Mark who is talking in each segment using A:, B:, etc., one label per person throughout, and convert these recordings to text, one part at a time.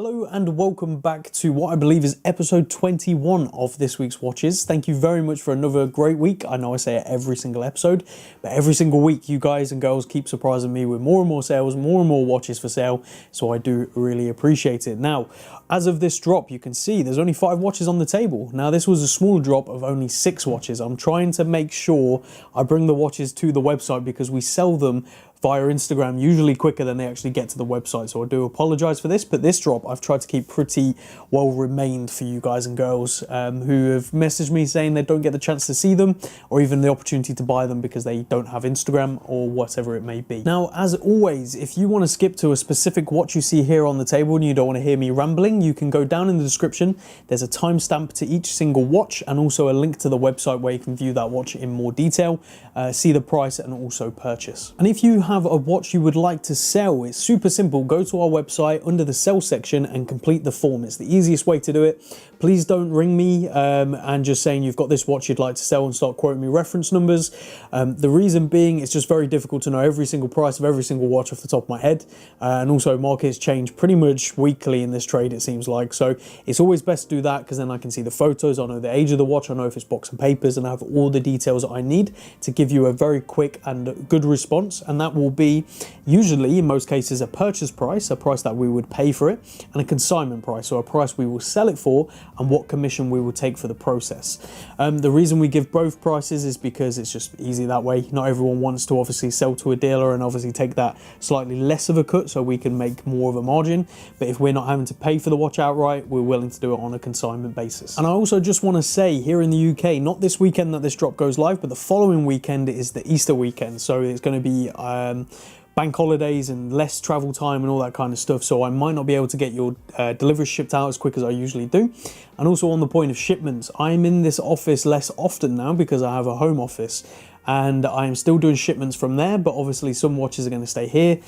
A: Hello and welcome back to what I believe is episode 21 of this week's watches. Thank you very much for another great week. I know I say it every single episode, but every single week you guys and girls keep surprising me with more and more sales, more and more watches for sale, so I do really appreciate it. Now, as of this drop, you can see there's only 5 watches on the table. Now, this was a small drop of only 6 watches. I'm trying to make sure I bring the watches to the website because we sell them via Instagram usually quicker than they actually get to the website, so I do apologize for this, but this drop I've tried to keep pretty well remained for you guys and girls who have messaged me saying they don't get the chance to see them or even the opportunity to buy them because they don't have Instagram or whatever it may be. Now, as always, if you want to skip to a specific watch you see here on the table and you don't want to hear me rambling, you can go down in the description. There's a timestamp to each single watch and also a link to the website where you can view that watch in more detail, see the price and also purchase. And if you have a watch you would like to sell, it's super simple. Go to our website under the sell section and complete the form. It's the easiest way to do it. Please don't ring me and just saying you've got this watch you'd like to sell and start quoting me reference numbers. The reason being, it's just very difficult to know every single price of every single watch off the top of my head, and also markets change pretty much weekly in this trade, it seems like, so it's always best to do that because then I can see the photos, I know the age of the watch, I know if it's box and papers, and I have all the details I need to give you a very quick and good response. And that will be usually in most cases a purchase price, a price that we would pay for it, and a consignment price, so a price we will sell it for and what commission we will take for the process. The reason we give both prices is because it's just easy that way. Not everyone wants to obviously sell to a dealer and obviously take that slightly less of a cut so we can make more of a margin, but if we're not having to pay for the watch outright, we're willing to do it on a consignment basis. And I also just want to say, here in the UK, not this weekend that this drop goes live, but the following weekend is the Easter weekend, so it's going to be bank holidays and less travel time and all that kind of stuff, so I might not be able to get your deliveries shipped out as quick as I usually do. And also on the point of shipments, I'm in this office less often now because I have a home office and I'm still doing shipments from there, but obviously some watches are going to stay here,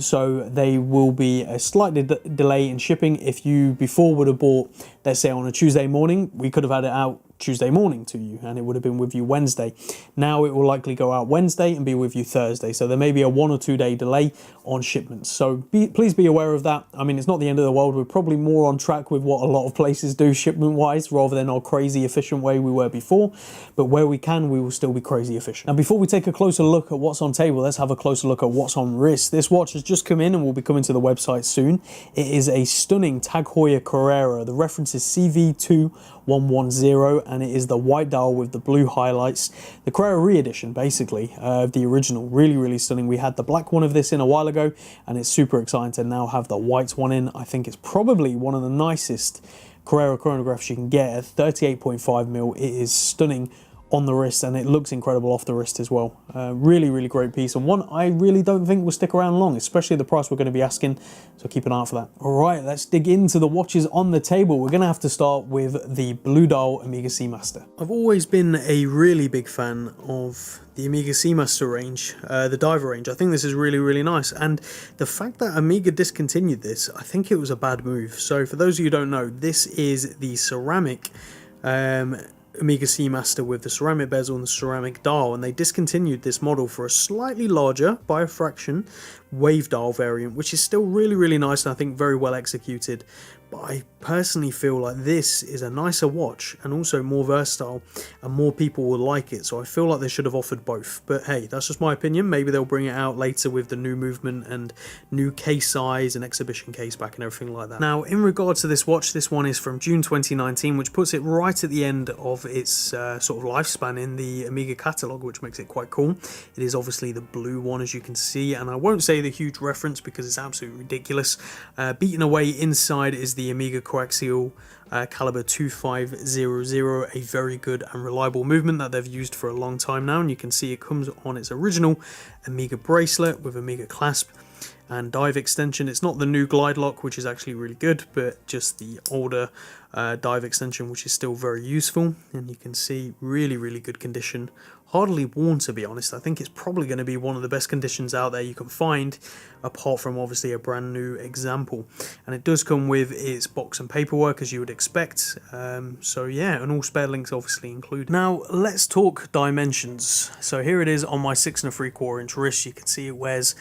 A: so they will be a slight delay in shipping. If you before would have bought, let's say on a Tuesday morning, we could have had it out Tuesday morning to you and it would have been with you Wednesday. Now it will likely go out Wednesday and be with you Thursday, so there may be a 1 or 2 day delay on shipments, so please be aware of that. I mean, it's not the end of the world. We're probably more on track with what a lot of places do shipment wise rather than our crazy efficient way we were before, but where we can, we will still be crazy efficient. Now, before we take a closer look at what's on table, let's have a closer look at what's on wrist. This watch has just come in and will be coming to the website soon. It is a stunning Tag Heuer Carrera. The reference is CV2110 and it is the white dial with the blue highlights. The Carrera re-edition, basically, of the original. Really, really stunning. We had the black one of this in a while ago and it's super exciting to now have the white one in. I think it's probably one of the nicest Carrera chronographs you can get at 38.5mm. It is stunning on the wrist and it looks incredible off the wrist as well. Really, really great piece, and one I really don't think will stick around long, especially the price we're going to be asking, so keep an eye out for that. Alright, let's dig into the watches on the table. We're going to have to start with the blue dial Omega Seamaster. I've always been a really big fan of the Omega Seamaster range, the diver range. I think this is really, really nice, and the fact that Omega discontinued this, I think it was a bad move. So for those of you who don't know, this is the ceramic Omega Seamaster with the ceramic bezel and the ceramic dial, and they discontinued this model for a slightly larger, by a fraction, wave dial variant, which is still really, really nice and I think very well executed. But I personally feel like this is a nicer watch and also more versatile and more people will like it, so I feel like they should have offered both. But hey, that's just my opinion. Maybe they'll bring it out later with the new movement and new case size and exhibition case back and everything like that. Now, in regards to this watch, this one is from June 2019, which puts it right at the end of its sort of lifespan in the Omega catalogue, which makes it quite cool. It is obviously the blue one, as you can see, and I won't say the huge reference because it's absolutely ridiculous. Beaten away inside is the Omega Co-Axial caliber 2500, a very good and reliable movement that they've used for a long time now, and you can see it comes on its original Omega bracelet with Omega clasp and dive extension. It's not the new glide lock, which is actually really good, but just the older dive extension, which is still very useful. And you can see really, really good condition. hardly worn, to be honest. I think it's probably going to be one of the best conditions out there you can find, apart from obviously a brand new example. And it does come with its box and paperwork, as you would expect. So yeah, and all spare links obviously included. Now let's talk dimensions. So here it is on my 6 3/4 inch wrist. You can see it wears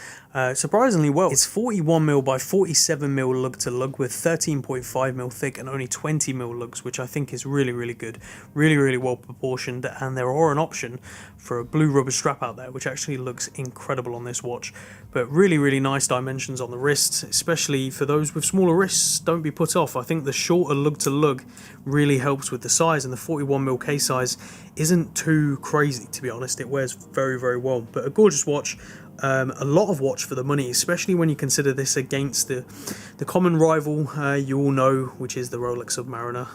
A: surprisingly well. It's 41mm by 47mm lug to lug with 13.5mm thick and only 20mm lugs, which I think is really good, really well proportioned. And there are an option for a blue rubber strap out there, which actually looks incredible on this watch. But really nice dimensions on the wrist, especially for those with smaller wrists. Don't be put off. I think the shorter lug to lug really helps with the size, and the 41mm case size isn't too crazy, to be honest. It wears very well. But a gorgeous watch. A lot of watch for the money, especially when you consider this against the common rival you all know, which is the Rolex Submariner.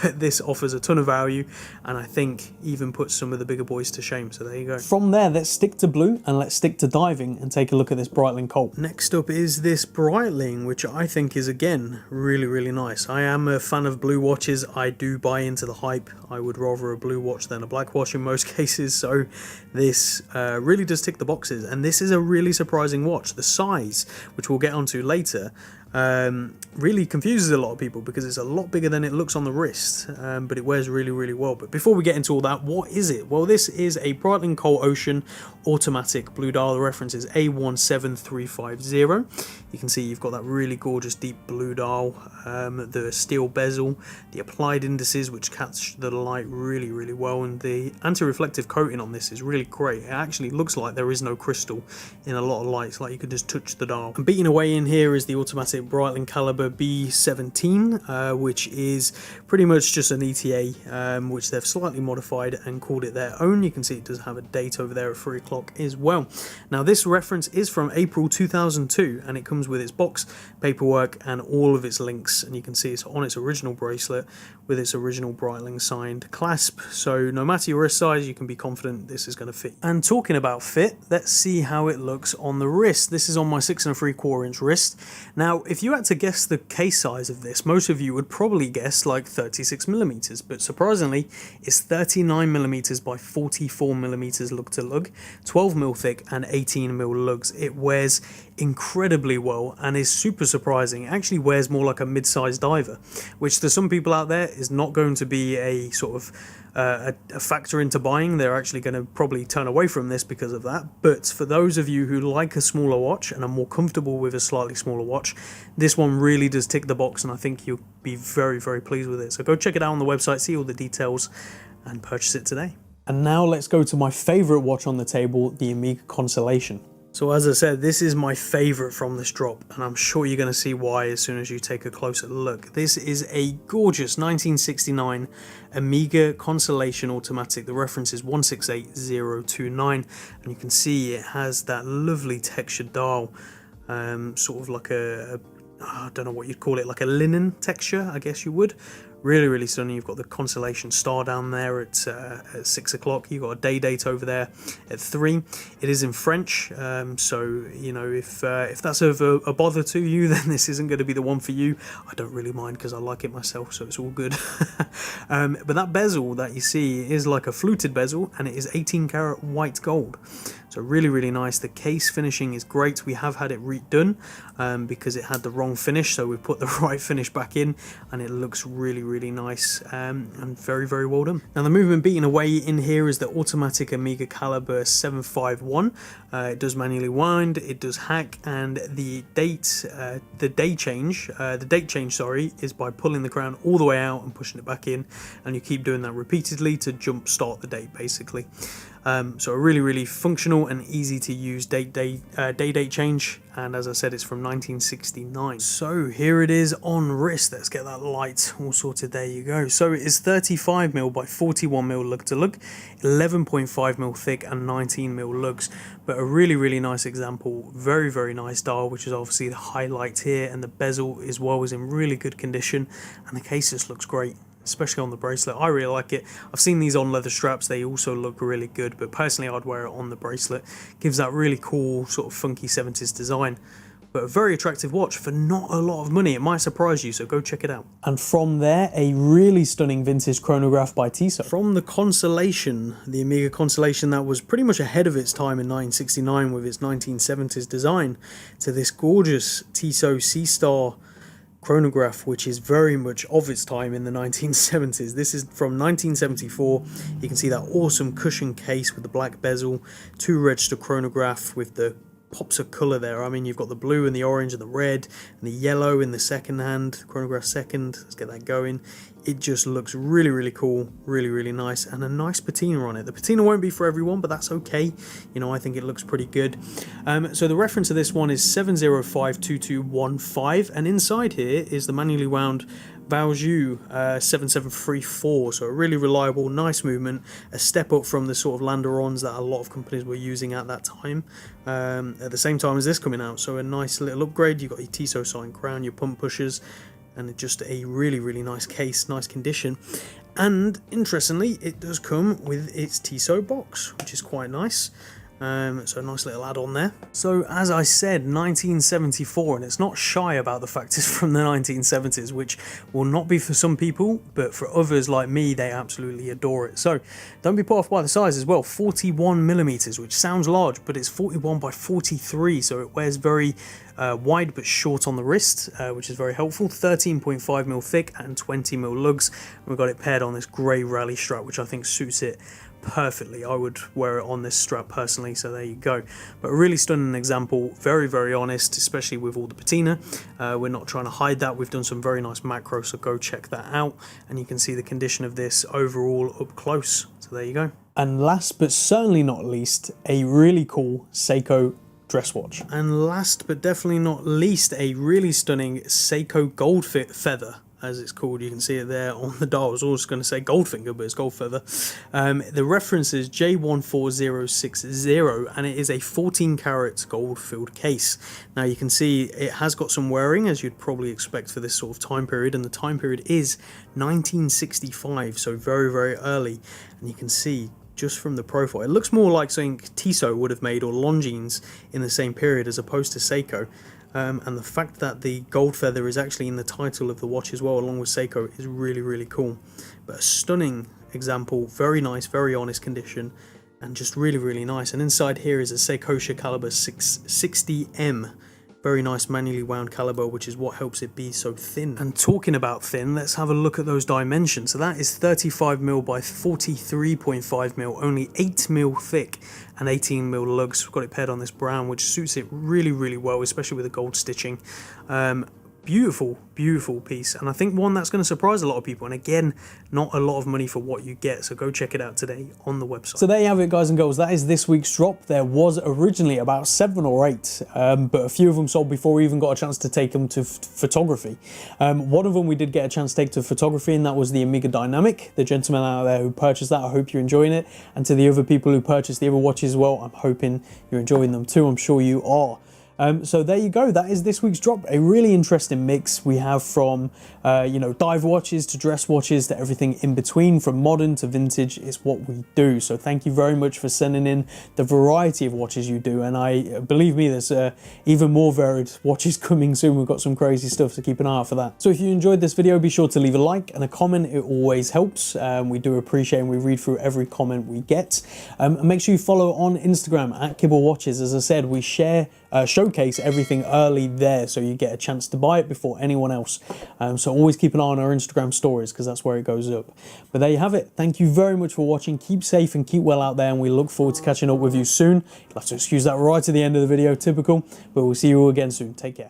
A: But this offers a ton of value, and I think even puts some of the bigger boys to shame. So there you go. From there, let's stick to blue and let's stick to diving and take a look at this Breitling Colt. Next up is this Breitling, which I think is again really nice. I am a fan of blue watches. I do buy into the hype. I would rather a blue watch than a black watch in most cases. So this really does tick the boxes, and this is a really surprising watch. The size, which we'll get onto later, really confuses a lot of people because it's a lot bigger than it looks on the wrist, but it wears really well. But before we get into all that, what is it? Well, this is a Breitling Colt Ocean automatic blue dial. The reference is A17350. You can see you've got that really gorgeous deep blue dial, the steel bezel, the applied indices which catch the light really well, and the anti-reflective coating on this is really great. It actually looks like there is no crystal in a lot of lights, like you could just touch the dial. And beating away in here is the automatic Breitling caliber B17, which is pretty much just an ETA, which they've slightly modified and called it their own. You can see it does have a date over there at 3 o'clock as well. Now this reference is from April 2002, and it comes with its box, paperwork, and all of its links, and you can see it's on its original bracelet with its original Breitling signed clasp. So no matter your wrist size, you can be confident this is going to fit. And talking about fit, let's see how it looks on the wrist. This is on my 6 3/4 inch wrist. Now, if you had to guess the case size of this, most of you would probably guess like 36mm, but surprisingly, it's 39mm by 44mm lug to lug, 12mm thick and 18mm lugs. It wears incredibly well and is super surprising. It actually wears more like a mid-sized diver, which to some people out there is not going to be a sort of a factor into buying. They're actually going to probably turn away from this because of that. But for those of you who like a smaller watch and are more comfortable with a slightly smaller watch, this one really does tick the box, and I think you'll be very pleased with it. So go check it out on the website, see all the details, and purchase it today. And now let's go to my favorite watch on the table, the Omega Constellation. So as I said, this is my favorite from this drop, and I'm sure you're going to see why as soon as you take a closer look. This is a gorgeous 1969 Omega Constellation automatic. The reference is 168029, and you can see it has that lovely textured dial, sort of like I don't know what you'd call it, like a linen texture, I guess you would. Really stunning. You've got the Constellation star down there at 6 o'clock. You've got a day date over there at 3. It is in French, so you know, if that's of a bother to you, then this isn't going to be the one for you. I don't really mind because I like it myself, so it's all good. But that bezel that you see is like a fluted bezel, and it is 18 karat white gold. So really nice. The case finishing is great. We have had it redone because it had the wrong finish, so we put the right finish back in, and it looks really nice and very well done. Now the movement beating away in here is the automatic Omega caliber 751. It does manually wind, it does hack, and the date change is by pulling the crown all the way out and pushing it back in, and you keep doing that repeatedly to jump start the date basically. So a really functional and easy to use day-date change, and as I said, it's from 1969. So here it is on wrist. Let's get that light all sorted. There you go. So it is 35mm by 41mm lug to lug, 11.5mm thick and 19mm lugs, but a really nice example. Very nice dial, which is obviously the highlight here, and the bezel as well is in really good condition, and the case just looks great, especially on the bracelet. I really like it. I've seen these on leather straps, they also look really good, but personally I'd wear it on the bracelet. Gives that really cool sort of funky 70s design. but a very attractive watch for not a lot of money. It might surprise you, so go check it out. And from there, a really stunning vintage chronograph by Tissot. From the Constellation, the Omega Constellation that was pretty much ahead of its time in 1969 with its 1970s design, to this gorgeous Tissot Seastar chronograph, which is very much of its time in the 1970s. This is from 1974. You can see that awesome cushion case with the black bezel, 2-register chronograph with the pops of colour there. I mean, you've got the blue and the orange and the red and the yellow in the second hand, chronograph second. Let's get that going. It just looks really, really cool, really, really nice, and a nice patina on it. The patina won't be for everyone, but that's okay. You know, I think it looks pretty good. So the reference of this one is 7052215, and inside here is the manually wound Valjoux 7734, so a really reliable, nice movement, a step up from the sort of Landerons that a lot of companies were using at that time, at the same time as this coming out. So a nice little upgrade. You've got your Tissot sign crown, your pump pushers, and just a really, really nice case, nice condition. And interestingly, it does come with its Tissot box, which is quite nice. So a nice little add-on there. So as I said, 1974, and it's not shy about the fact it's from the 1970s, which will not be for some people, but for others like me, they absolutely adore it. So don't be put off by the size as well. 41mm, which sounds large, but it's 41 by 43, so it wears very wide but short on the wrist, which is very helpful. 13.5mm thick and 20mm lugs. We've got it paired on this grey rally strap, which I think suits it perfectly. I would wear it on this strap personally, so there you go. But a really stunning example, very, very honest, especially with all the patina. We're not trying to hide that. We've done some very nice macros, so go check that out, and you can see the condition of this overall up close. So there you go. And last but certainly not least, a really cool Seiko dress watch. And last but definitely not least, a really stunning Seiko Goldfeather, as it's called. You can see it there on the dial. I was always going to say Goldfinger, but it's Goldfeather. The reference is J14060, and it is a 14 karat gold filled case. Now you can see it has got some wearing, as you'd probably expect for this sort of time period, and the time period is 1965, so very, very early. And you can see just from the profile, it looks more like something Tissot would have made, or Longines in the same period, as opposed to Seiko. And the fact that the Goldfeather is actually in the title of the watch as well, along with Seiko, is really, really cool. But a stunning example, very nice, very honest condition, and just really, really nice. And inside here is a Seiko caliber 660M. Very nice manually wound caliber, which is what helps it be so thin. And talking about thin, let's have a look at those dimensions. So that is 35mm by 43.5mm, only 8mm thick and 18mm lugs. We've got it paired on this brown, which suits it really, really well, especially with the gold stitching. Beautiful, beautiful piece, and I think one that's going to surprise a lot of people, and again, not a lot of money for what you get, so go check it out today on the website. So there you have it, guys and girls. That is this week's drop. There was originally about 7 or 8, but a few of them sold before we even got a chance to take them to photography. One of them we did get a chance to take to photography, and that was the Omega Dynamic. The gentleman out there who purchased that, I hope you're enjoying it, and to the other people who purchased the other watches as well, I'm hoping you're enjoying them too. I'm sure you are. So there you go, that is this week's drop. A really interesting mix we have from, you know, dive watches to dress watches to everything in between, from modern to vintage. Is what we do. So thank you very much for sending in the variety of watches you do. And I believe me, there's even more varied watches coming soon. We've got some crazy stuff, so keep an eye out for that. So if you enjoyed this video, be sure to leave a like and a comment. It always helps. We do appreciate, and we read through every comment we get. And make sure you follow on Instagram at Kibble Watches. As I said, we showcase everything early there, so you get a chance to buy it before anyone else. So always keep an eye on our Instagram stories, because that's where it goes up. But there you have it. Thank you very much for watching. Keep safe and keep well out there, and we look forward to catching up with you soon. You'll have to excuse that right to the end of the video, typical, but we'll see you all again soon. Take care.